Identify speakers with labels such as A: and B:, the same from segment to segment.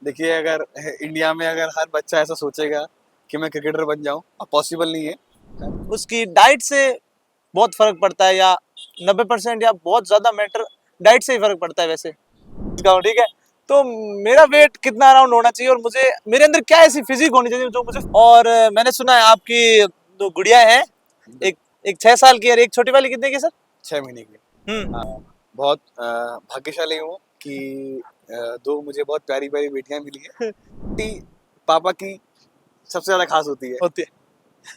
A: देखिए, अगर इंडिया में अगर हर बच्चा ऐसा सोचेगा कि मैं क्रिकेटर बन जाऊं, अब पॉसिबल नहीं है।
B: उसकी डाइट से बहुत फर्क पड़ता है, या 90% या बहुत ज्यादा मैटर डाइट से ही फर्क पड़ता है वैसे। ठीक है, तो मेरा वेट कितना अराउंड होना चाहिए, और मुझे मेरे अंदर क्या ऐसी फिजिक होनी चाहिए जो मुझे। और मैंने सुना है आपकी दो गुड़िया हैं, एक एक 6 साल की और एक छोटी वाली कितने की सर?
A: 6 महीने की।
B: हम्म।
A: बहुत भाग्यशाली हूँ कि दो मुझे बहुत प्यारी प्यारी बेटियां मिली है। बेटी पापा की सबसे ज्यादा खास होती है।
B: होती है।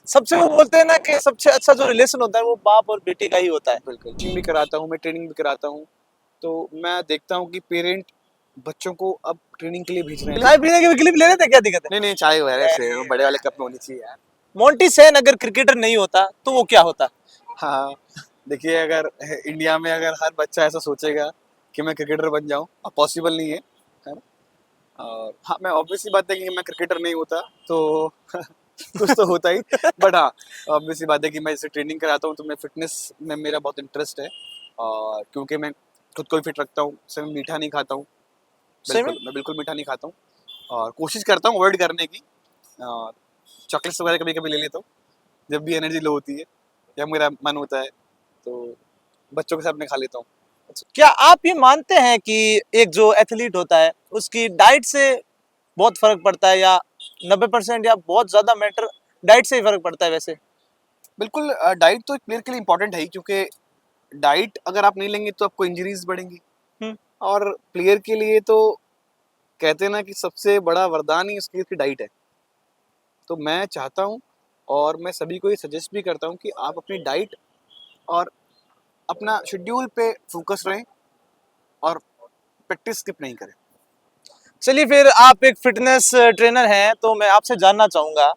B: सबसे वो बोलते हैं ना कि सबसे अच्छा जो रिलेशन होता है वो बाप और बेटी का ही होता है।
A: बिल्कुल, टीचिंग भी कराता हूँ, मैं ट्रेनिंग भी कराता हूँ, तो मैं देखता हूँ कि पेरेंट बच्चों को अब ट्रेनिंग के लिए भेज रहे हैं।
B: चाय पीने की भी क्लिप ले लेते हैं, क्या दिक्कत है?
A: नहीं नहीं, चाय वगैरह से बड़े वाले कप में होनी चाहिए यार।
B: मोंटी सेन अगर क्रिकेटर नहीं होता तो वो क्या होता?
A: हाँ, देखिए, अगर इंडिया में अगर हर बच्चा ऐसा सोचेगा कि मैं क्रिकेटर बन जाऊं, अब पॉसिबल नहीं है ना? और हाँ, मैं ऑब्वियसली बात है कि मैं क्रिकेटर नहीं होता तो कुछ तो होता ही। बट हाँ, ऑब्वियसली बात है कि मैं जैसे ट्रेनिंग कराता हूँ तो मैं फिटनेस में मेरा बहुत इंटरेस्ट है, और क्योंकि मैं खुद को भी फिट रखता हूँ, उससे मैं मीठा नहीं खाता हूँ।
B: सही में?
A: मैं बिल्कुल मीठा नहीं खाता हूँ, और कोशिश करता हूँ अवॉइड करने की। और चॉकलेट्स वगैरह कभी कभी ले लेता हूँ जब भी एनर्जी लो होती है या मेरा मन होता है, तो बच्चों के साथ मैं खा लेता हूँ।
B: क्या आप ये मानते हैं कि एक जो एथलीट होता है उसकी डाइट से बहुत फर्क पड़ता है, या 90% या बहुत ज्यादा मैटर डाइट से ही फर्क पड़ता है वैसे?
A: बिल्कुल, डाइट तो एक प्लेयर के लिए इंपॉर्टेंट है ही, क्योंकि डाइट अगर आप नहीं लेंगे तो आपको इंजरीज बढ़ेंगी।
B: हम्म।
A: और प्लेयर के लिए तो कहते हैं ना कि सबसे बड़ा वरदान ही उसकी डाइट है। तो मैं चाहता हूँ, और मैं सभी को ये सजेस्ट भी करता हूँ कि आप अपनी डाइट और अपना शेड्यूल पे फोकस रहें, और प्रैक्टिस स्किप नहीं करें।
B: चलिए, फिर आप एक फिटनेस ट्रेनर हैं तो मैं आपसे जानना चाहूंगा।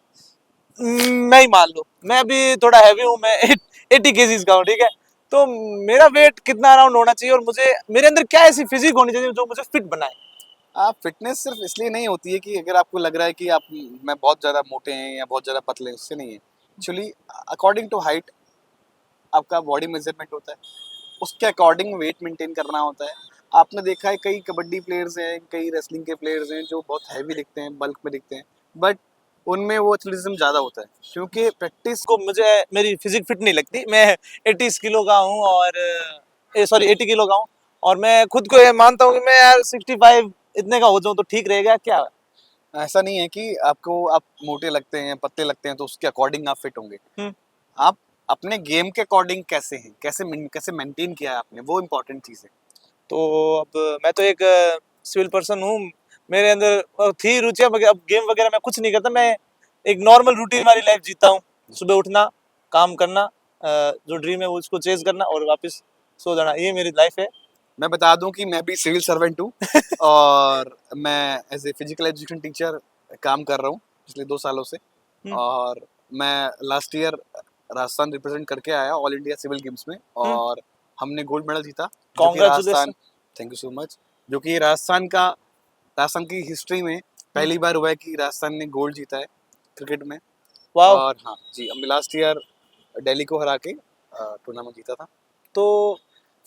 B: मैं ही मान लो, मैं अभी थोड़ा हैवी हूँ, मैं 80 केजीज का हूँ, ठीक है? तो मेरा वेट कितना अराउंड होना चाहिए, और मुझे मेरे अंदर क्या ऐसी फिजिक होनी चाहिए जो मुझे फिट बनाए?
A: आप फिटनेस सिर्फ इसलिए नहीं होती है कि अगर आपको लग रहा है कि आप मैं बहुत ज़्यादा मोटे हैं या बहुत ज़्यादा पतले हैं, उससे नहीं है। एक्चुअली अकॉर्डिंग टू हाइट आपका बॉडी मेजरमेंट होता है, उसके अकॉर्डिंग वेट मेंटेन करना होता है। आपने देखा है कई कबड्डी प्लेयर्स हैं, कई रेसलिंग के प्लेयर्स हैं जो बहुत हैवी दिखते हैं, बल्क में दिखते हैं, बट उनमें वो एथलेटिज्म ज़्यादा होता है क्योंकि प्रैक्टिस।
B: को मुझे मेरी फिजिक फिट नहीं लगती। मैं 80 किलो का हूँ, और 80 किलो का हूँ, और मैं खुद को ये मानता हूँ कि मैं यार 65 इतने का हो जाऊँ तो ठीक रहेगा क्या?
A: ऐसा नहीं है कि आपको आप मोटे लगते हैं, पतले लगते हैं तो उसके अकॉर्डिंग आप फिट होंगे।
B: हम्म।
A: आप अपने गेम के अकॉर्डिंग कैसे हैं, कैसे मेंटेन किया है आपने, वो इम्पोर्टेंट चीज़ है।
B: तो अब मैं तो एक सिविल पर्सन हूँ, मेरे अंदर थी रुचियाँ, मगर अब गेम वगैरह मैं कुछ नहीं करता। मैं एक नॉर्मल रूटीन वाली लाइफ जीता हूँ। सुबह उठना, काम करना, जो ड्रीम है वो उसको चेज करना, और वापस सो जाना, ये मेरी लाइफ है।
A: मैं बता दूं कि मैं भी सिविल सर्वेंट हूँ, और मैं as a physical education teacher काम कर रहा हूँ पिछले 2 सालों से।
B: हम्म।
A: और मैं लास्ट ईयर राजस्थान रिप्रेजेंट करके आया ऑल इंडिया सिविल गेम्स में,
B: हम्म।
A: और हमने गोल्ड मेडल जीता, जो कि Rajasthan.
B: Congratulation.
A: Thank you so much. जो कि राजस्थान की हिस्ट्री में पहली बार हुआ है कि राजस्थान ने गोल्ड जीता है क्रिकेट में।
B: वाह।
A: और हाँ जी, हम लास्ट ईयर दिल्ली को हरा के टूर्नामेंट जीता था।
B: तो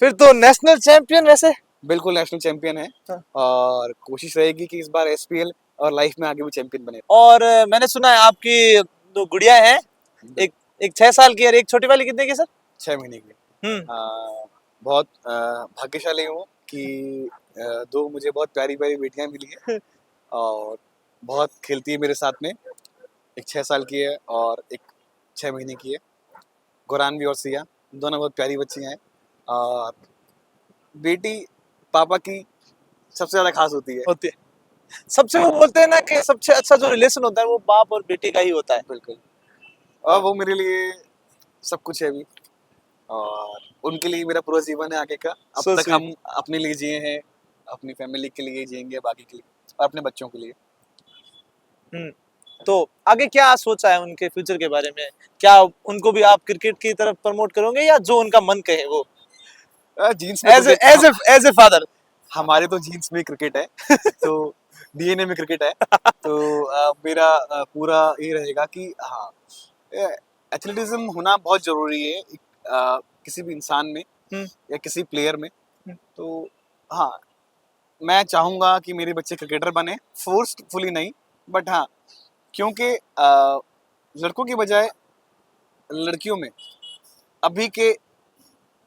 B: फिर तो नेशनल चैंपियन वैसे।
A: बिल्कुल नेशनल चैंपियन है,
B: हाँ।
A: और कोशिश रहेगी कि इस बार एसपीएल और लाइफ में आगे भी चैंपियन बने।
B: और मैंने सुना है आपकी दो गुड़िया हैं, एक एक 6 साल की और एक छोटी वाली कितने की सर?
A: 6 महीने की।
B: हम्म।
A: बहुत भाग्यशाली हूँ कि दो मुझे बहुत प्यारी प्यारी बेटियां मिली है, और बहुत खेलती है मेरे साथ में। एक 6 साल की है और एक 6 महीने की है, गुरान भी और सिया, दोनों बहुत प्यारी बच्चियां हैं। और बेटी पापा की सबसे ज़्यादा खास होती है।
B: होती है। सबसे वो बोलते हैं ना कि सबसे अच्छा जो रिलेशन होता है वो बाप और बेटी का ही होता है।
A: बिल्कुल, और वो मेरे लिए सब कुछ है अभी, और उनके लिए मेरा पूरा जीवन है आगे का। अब
B: सो
A: तक
B: स्वीट।
A: हम अपने लिए जिए हैं, अपनी फैमिली के लिए जिएंगे, बाकी के लिए और अपने बच्चों के लिए।
B: हम्म। तो आगे क्या सोचा है उनके फ्यूचर के बारे में? क्या उनको भी आप क्रिकेट की तरफ प्रमोट करोगे, या जो उनका मन कहे वो?
A: जीन्स में
B: as
A: cricket
B: as a father.
A: हमारे तो जीन्स में क्रिकेट है, तो डीएनए में क्रिकेट है। तो मेरा पूरा ये रहेगा कि हाँ, एथलेटिज्म होना बहुत जरूरी है किसी भी इंसान में
B: हम्म।
A: या किसी प्लेयर में। तो हाँ, मैं चाहूंगा कि मेरे बच्चे क्रिकेटर बने, फोर्सफुली नहीं, बट हाँ, क्योंकि लड़कों की बजाय लड़कियों में अभी के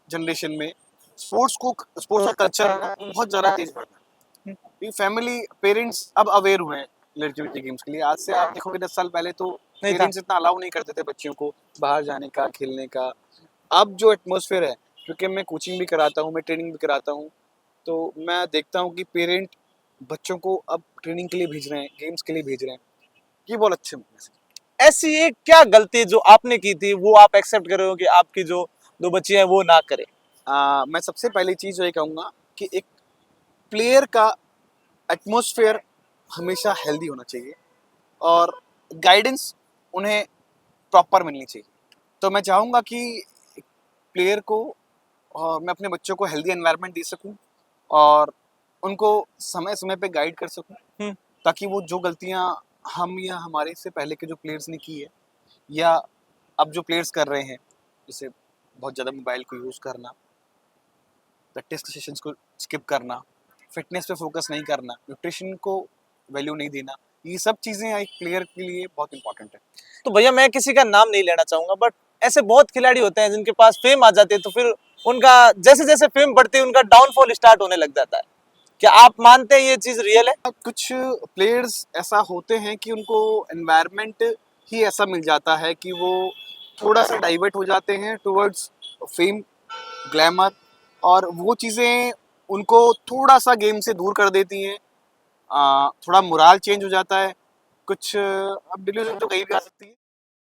A: जनरेशन में स्पोर्ट्स का कल्चर बहुत ज़्यादा तेज बढ़ रहा है। ये फैमिली पेरेंट्स अब अवेयर हुए हैं लड़कियों के गेम्स के लिए। आज से आप देखोगे 10 साल पहले तो
B: नहीं था।
A: पेरेंट्स इतना अलाउ नहीं करते थे बच्चियों को बाहर जाने का, खेलने का। अब जो एटमॉस्फेयर है, क्योंकि मैं कोचिंग भी कराता हूँ, मैं ट्रेनिंग भी कराता हूँ, तो मैं देखता हूँ कि पेरेंट बच्चों को अब ट्रेनिंग के लिए भेज रहे हैं, गेम्स के लिए भेज रहे हैं। ये बहुत अच्छे मैसेज।
B: ऐसी एक क्या गलती जो आपने की थी वो आप एक्सेप्ट कर रहे हो कि आपकी जो दो बच्ची हैं वो ना करे?
A: मैं सबसे पहली चीज़ ये कहूँगा कि एक प्लेयर का एटमॉस्फेयर हमेशा हेल्दी होना चाहिए और गाइडेंस उन्हें प्रॉपर मिलनी चाहिए। तो मैं चाहूँगा कि प्लेयर को और मैं अपने बच्चों को हेल्दी एनवायरनमेंट दे सकूँ और उनको समय समय पे गाइड कर सकूँ,
B: हम्म।
A: ताकि वो जो गलतियाँ हम या हमारे से पहले के जो प्लेयर्स ने की है, या अब जो प्लेयर्स कर रहे हैं, जैसे बहुत ज़्यादा मोबाइल को यूज़ करना, प्रैक्टिस के सेशंस को स्किप करना, फिटनेस पे फोकस नहीं करना, न्यूट्रिशन को वैल्यू नहीं देना, ये सब चीज़ें एक प्लेयर के लिए बहुत इंपॉर्टेंट है।
B: तो भैया मैं किसी का नाम नहीं लेना चाहूंगा, बट ऐसे बहुत खिलाड़ी होते हैं जिनके पास फेम आ जाती है तो फिर उनका जैसे जैसे फेम बढ़ती है उनका डाउनफॉल स्टार्ट होने लग जाता है। क्या आप मानते हैं ये चीज रियल है?
A: कुछ प्लेयर्स ऐसा होते हैं कि उनको एनवायरनमेंट ही ऐसा मिल जाता है कि वो थोड़ा सा डाइवर्ट हो जाते हैं टुवर्ड्स फेम, ग्लैमर, और वो चीज़ें उनको थोड़ा सा गेम से दूर कर देती हैं। थोड़ा मोराल चेंज हो जाता है, कुछ अब डिल्यूजन तो कहीं भी आ सकती है।